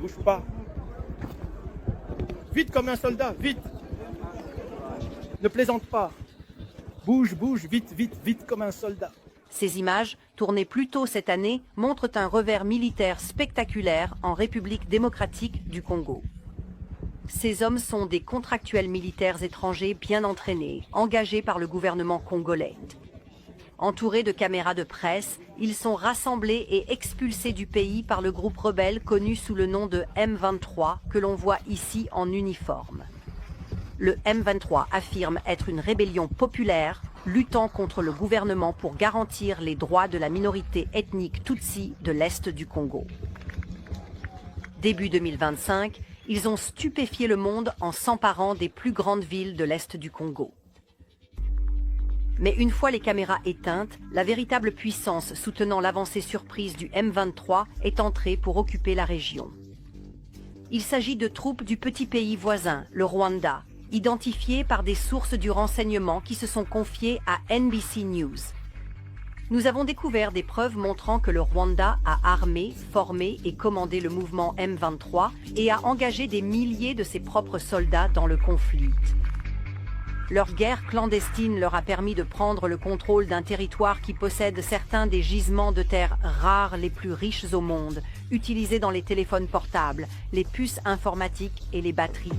Bouge pas. Vite comme un soldat, vite. Ne plaisante pas. Bouge, bouge, vite, vite, vite comme un soldat. Ces images, tournées plus tôt cette année, montrent un revers militaire spectaculaire en République démocratique du Congo. Ces hommes sont des contractuels militaires étrangers bien entraînés, engagés par le gouvernement congolais. Entourés de caméras de presse, ils sont rassemblés et expulsés du pays par le groupe rebelle connu sous le nom de M23, que l'on voit ici en uniforme. Le M23 affirme être une rébellion populaire, luttant contre le gouvernement pour garantir les droits de la minorité ethnique Tutsi de l'Est du Congo. Début 2025, ils ont stupéfié le monde en s'emparant des plus grandes villes de l'Est du Congo. Mais une fois les caméras éteintes, la véritable puissance soutenant l'avancée surprise du M23 est entrée pour occuper la région. Il s'agit de troupes du petit pays voisin, le Rwanda, identifiées par des sources du renseignement qui se sont confiées à NBC News. Nous avons découvert des preuves montrant que le Rwanda a armé, formé et commandé le mouvement M23 et a engagé des milliers de ses propres soldats dans le conflit. Leur guerre clandestine leur a permis de prendre le contrôle d'un territoire qui possède certains des gisements de terre rares les plus riches au monde, utilisés dans les téléphones portables, les puces informatiques et les batteries.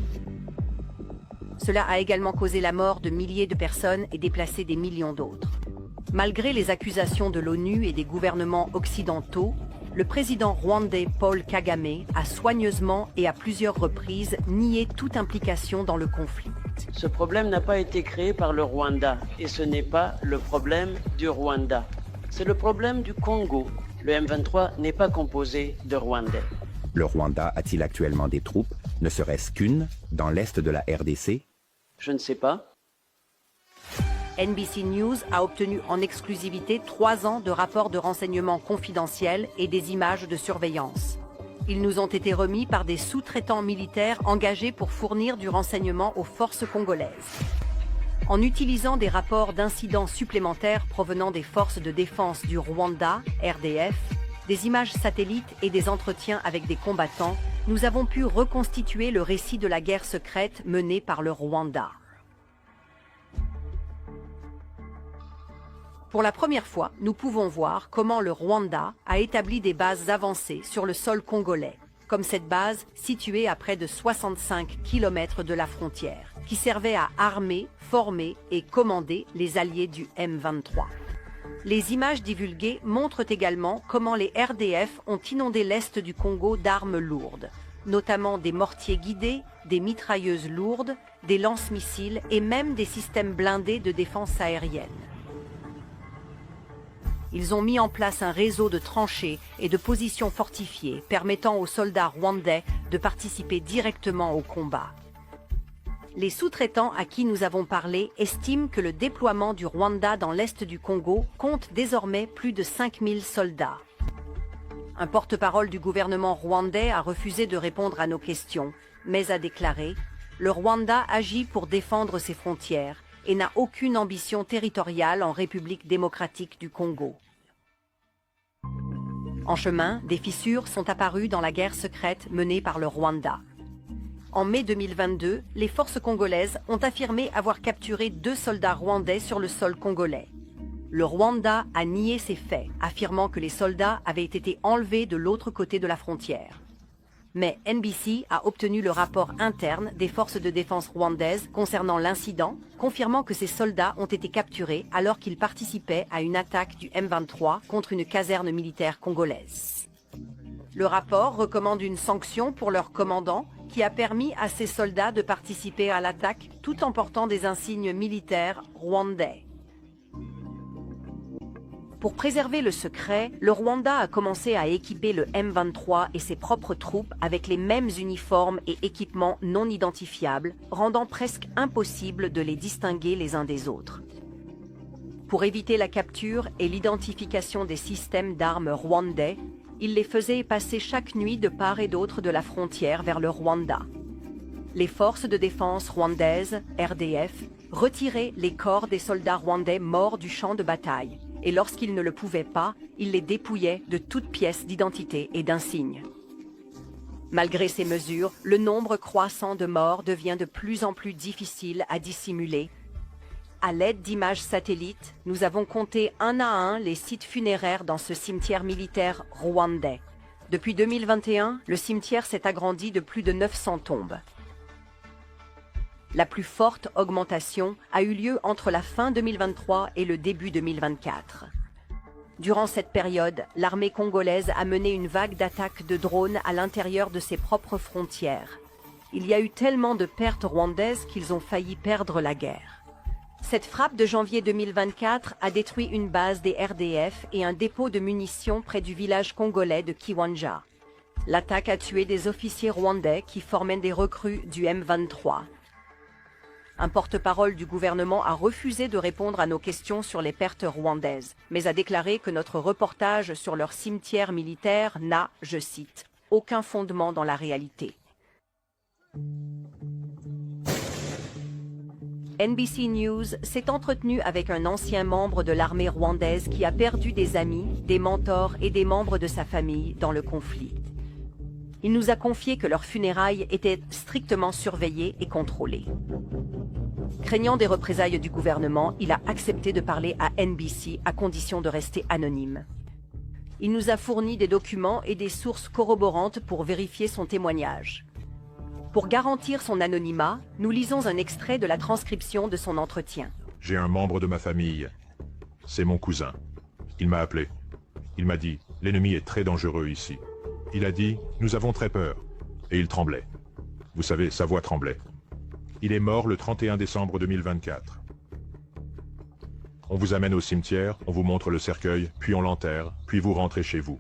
Cela a également causé la mort de milliers de personnes et déplacé des millions d'autres. Malgré les accusations de l'ONU et des gouvernements occidentaux, le président rwandais Paul Kagame a soigneusement et à plusieurs reprises nié toute implication dans le conflit. Ce problème n'a pas été créé par le Rwanda et ce n'est pas le problème du Rwanda. C'est le problème du Congo. Le M23 n'est pas composé de Rwandais. Le Rwanda a-t-il actuellement des troupes, ne serait-ce qu'une, dans l'est de la RDC? Je ne sais pas. NBC News a obtenu en exclusivité 3 ans de rapports de renseignement confidentiels et des images de surveillance. Ils nous ont été remis par des sous-traitants militaires engagés pour fournir du renseignement aux forces congolaises. En utilisant des rapports d'incidents supplémentaires provenant des forces de défense du Rwanda, RDF, des images satellites et des entretiens avec des combattants, nous avons pu reconstituer le récit de la guerre secrète menée par le Rwanda. Pour la première fois, nous pouvons voir comment le Rwanda a établi des bases avancées sur le sol congolais, comme cette base située à près de 65 km de la frontière, qui servait à armer, former et commander les alliés du M23. Les images divulguées montrent également comment les RDF ont inondé l'est du Congo d'armes lourdes, notamment des mortiers guidés, des mitrailleuses lourdes, des lance-missiles et même des systèmes blindés de défense aérienne. Ils ont mis en place un réseau de tranchées et de positions fortifiées permettant aux soldats rwandais de participer directement au combat. Les sous-traitants à qui nous avons parlé estiment que le déploiement du Rwanda dans l'est du Congo compte désormais plus de 5000 soldats. Un porte-parole du gouvernement rwandais a refusé de répondre à nos questions, mais a déclaré « Le Rwanda agit pour défendre ses frontières et n'a aucune ambition territoriale en République démocratique du Congo. » En chemin, des fissures sont apparues dans la guerre secrète menée par le Rwanda. En mai 2022, les forces congolaises ont affirmé avoir capturé 2 soldats rwandais sur le sol congolais. Le Rwanda a nié ces faits, affirmant que les soldats avaient été enlevés de l'autre côté de la frontière. Mais NBC a obtenu le rapport interne des forces de défense rwandaises concernant l'incident, confirmant que ces soldats ont été capturés alors qu'ils participaient à une attaque du M23 contre une caserne militaire congolaise. Le rapport recommande une sanction pour leur commandant qui a permis à ces soldats de participer à l'attaque tout en portant des insignes militaires rwandais. Pour préserver le secret, le Rwanda a commencé à équiper le M23 et ses propres troupes avec les mêmes uniformes et équipements non identifiables, rendant presque impossible de les distinguer les uns des autres. Pour éviter la capture et l'identification des systèmes d'armes rwandais, il les faisait passer chaque nuit de part et d'autre de la frontière vers le Rwanda. Les forces de défense rwandaises, RDF, retiraient les corps des soldats rwandais morts du champ de bataille. Et lorsqu'ils ne le pouvaient pas, ils les dépouillaient de toute pièce d'identité et d'insigne. Malgré ces mesures, le nombre croissant de morts devient de plus en plus difficile à dissimuler. À l'aide d'images satellites, nous avons compté un à un les sites funéraires dans ce cimetière militaire rwandais. Depuis 2021, le cimetière s'est agrandi de plus de 900 tombes. La plus forte augmentation a eu lieu entre la fin 2023 et le début 2024. Durant cette période, l'armée congolaise a mené une vague d'attaques de drones à l'intérieur de ses propres frontières. Il y a eu tellement de pertes rwandaises qu'ils ont failli perdre la guerre. Cette frappe de janvier 2024 a détruit une base des RDF et un dépôt de munitions près du village congolais de Kiwanja. L'attaque a tué des officiers rwandais qui formaient des recrues du M23. Un porte-parole du gouvernement a refusé de répondre à nos questions sur les pertes rwandaises, mais a déclaré que notre reportage sur leur cimetière militaire n'a, je cite, « aucun fondement dans la réalité ». NBC News s'est entretenu avec un ancien membre de l'armée rwandaise qui a perdu des amis, des mentors et des membres de sa famille dans le conflit. Il nous a confié que leurs funérailles étaient strictement surveillées et contrôlées. Craignant des représailles du gouvernement, il a accepté de parler à NBC à condition de rester anonyme. Il nous a fourni des documents et des sources corroborantes pour vérifier son témoignage. Pour garantir son anonymat, nous lisons un extrait de la transcription de son entretien. J'ai un membre de ma famille. C'est mon cousin. Il m'a appelé. Il m'a dit, l'ennemi est très dangereux ici. Il a dit, nous avons très peur. Et il tremblait. Vous savez, sa voix tremblait. Il est mort le 31 décembre 2024. On vous amène au cimetière, on vous montre le cercueil, puis on l'enterre, puis vous rentrez chez vous.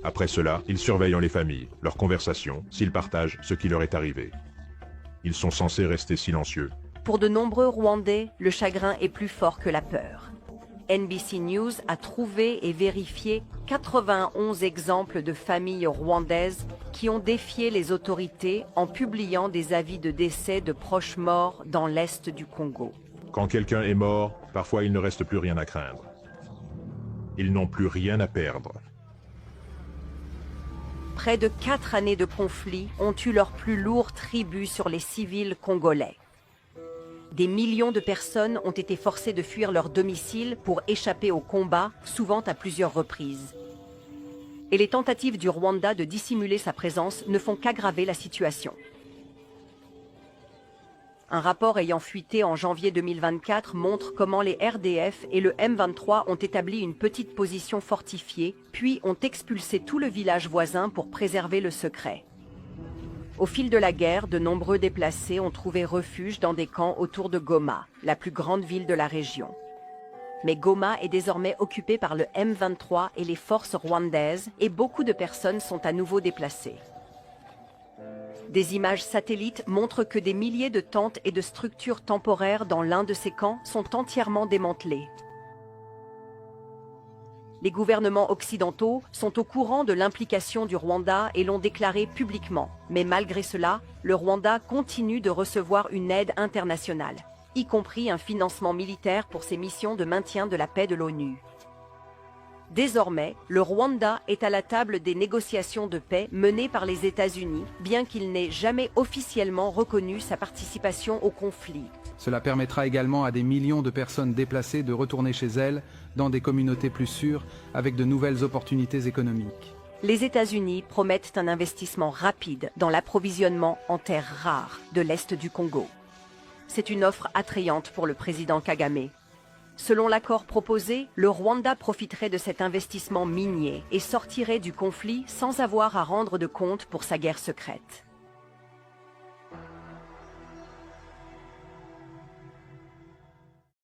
Après cela, ils surveillent les familles, leurs conversations, s'ils partagent ce qui leur est arrivé. Ils sont censés rester silencieux. Pour de nombreux Rwandais, le chagrin est plus fort que la peur. NBC News a trouvé et vérifié 91 exemples de familles rwandaises qui ont défié les autorités en publiant des avis de décès de proches morts dans l'est du Congo. Quand quelqu'un est mort, parfois il ne reste plus rien à craindre. Ils n'ont plus rien à perdre. Près de 4 années de conflit ont eu leur plus lourd tribut sur les civils congolais. Des millions de personnes ont été forcées de fuir leur domicile pour échapper au combat, souvent à plusieurs reprises. Et les tentatives du Rwanda de dissimuler sa présence ne font qu'aggraver la situation. Un rapport ayant fuité en janvier 2024 montre comment les RDF et le M23 ont établi une petite position fortifiée, puis ont expulsé tout le village voisin pour préserver le secret. Au fil de la guerre, de nombreux déplacés ont trouvé refuge dans des camps autour de Goma, la plus grande ville de la région. Mais Goma est désormais occupée par le M23 et les forces rwandaises, et beaucoup de personnes sont à nouveau déplacées. Des images satellites montrent que des milliers de tentes et de structures temporaires dans l'un de ces camps sont entièrement démantelées. Les gouvernements occidentaux sont au courant de l'implication du Rwanda et l'ont déclaré publiquement. Mais malgré cela, le Rwanda continue de recevoir une aide internationale, y compris un financement militaire pour ses missions de maintien de la paix de l'ONU. Désormais, le Rwanda est à la table des négociations de paix menées par les États-Unis, bien qu'il n'ait jamais officiellement reconnu sa participation au conflit. Cela permettra également à des millions de personnes déplacées de retourner chez elles, dans des communautés plus sûres, avec de nouvelles opportunités économiques. Les États-Unis promettent un investissement rapide dans l'approvisionnement en terres rares de l'Est du Congo. C'est une offre attrayante pour le président Kagame. Selon l'accord proposé, le Rwanda profiterait de cet investissement minier et sortirait du conflit sans avoir à rendre de compte pour sa guerre secrète.